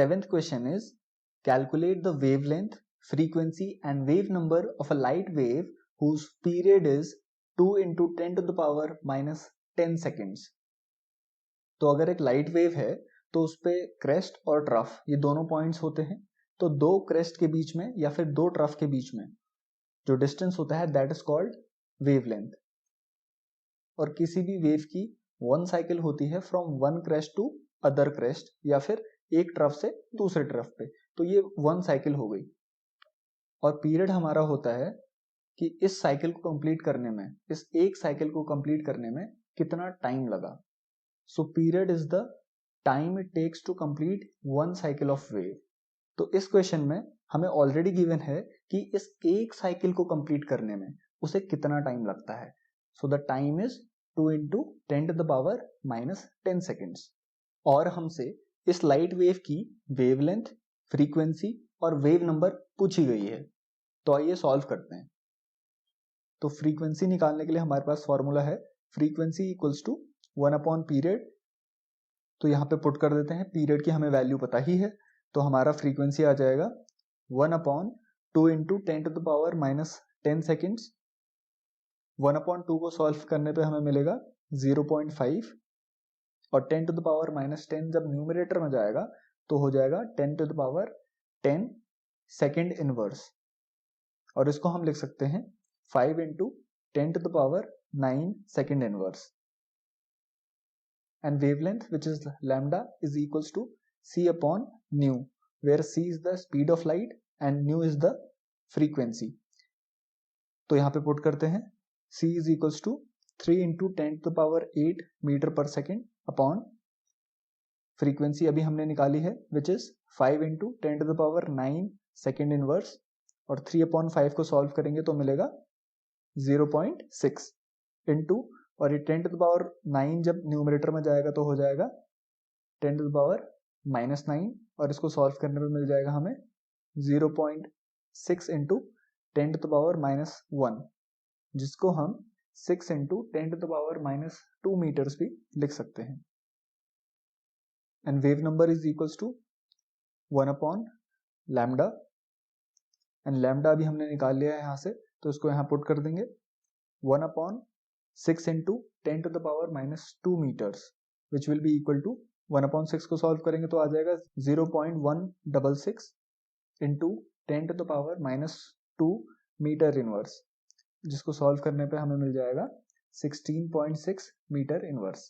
Seventh question is, calculate the wavelength, frequency and wave number of a light wave whose period is 2 into 10 to the power minus 10 seconds. तो अगर एक light wave है तो उस पे crest और trough ये दोनों पॉइंट्स होते हैं, तो दो क्रेस्ट के बीच में या फिर दो ट्रफ के बीच में जो डिस्टेंस होता है दैट इज कॉल्ड वेवलेंथ। और किसी भी वेव की वन साइकिल होती है from one crest to other crest या फिर एक ट्रफ से दूसरे ट्रफ पे, तो ये वन साइकिल हो गई। और पीरियड हमारा होता है कि इस साइकिल को कंप्लीट करने में, इस एक साइकिल को कंप्लीट करने में कितना टाइम लगा। So period is the time it takes to complete one cycle of wave. तो इस क्वेश्चन में हमें ऑलरेडी गिवन है कि इस एक साइकिल को कंप्लीट करने में उसे कितना टाइम लगता है। So the time is 2 into 10 to the power minus 10 seconds। और हमसे इस लाइट वेव की वेवलेंथ, फ्रीक्वेंसी और वेव नंबर पूछी गई है, तो आइए सॉल्व करते हैं। तो फ्रीक्वेंसी निकालने के लिए हमारे पास फॉर्मूला है frequency equals to 1 upon period. तो यहाँ पे पुट कर देते हैं, पीरियड की हमें वैल्यू पता ही है, तो हमारा फ्रीक्वेंसी आ जाएगा 1 upon 2 into 10 to the power minus 10 seconds। 1 upon 2 को सॉल्व करने पे हमें मिलेगा 0.5 और 10 to the power minus 10 जब न्यूमरेटर में जाएगा तो हो जाएगा 10 to the power 10 second inverse. और इसको हम लिख सकते हैं 5 into 10 to the power 9 second inverse. And wavelength, which is lambda, is equals to c upon nu, where c is the speed of light and nu is the frequency। तो यहाँ पे put करते हैं c is equals to 3 into 10 to the power 8 metre पर second upon frequency अभी हमने निकाली है which is 5 into 10 to the power 9 second inverse, और 3 अपॉन 5 को सॉल्व करेंगे तो मिलेगा 0.6 इंटू, और ये 10 to the power 9 जब न्यूमरेटर में जाएगा तो हो जाएगा 10 to the power minus 9, और इसको सॉल्व करने पे मिल जाएगा हमें 0.6 into 10 to the power minus 1, जिसको हम 6 into 10 to the power minus 2 metres भी लिख सकते हैं। And wave number is equals to 1 upon lambda, and lambda अभी हमने निकाल लिया है यहाँ से, तो इसको यहाँ पुट कर देंगे 1 upon 6 into 10 to the power minus 2 meters, which will be equal to 1 upon 6 को सॉल्व करेंगे तो आ जाएगा 0.166 into 10 to the power minus 2 metre inverse, जिसको सॉल्व करने पे हमें मिल जाएगा 16.6 मीटर इनवर्स।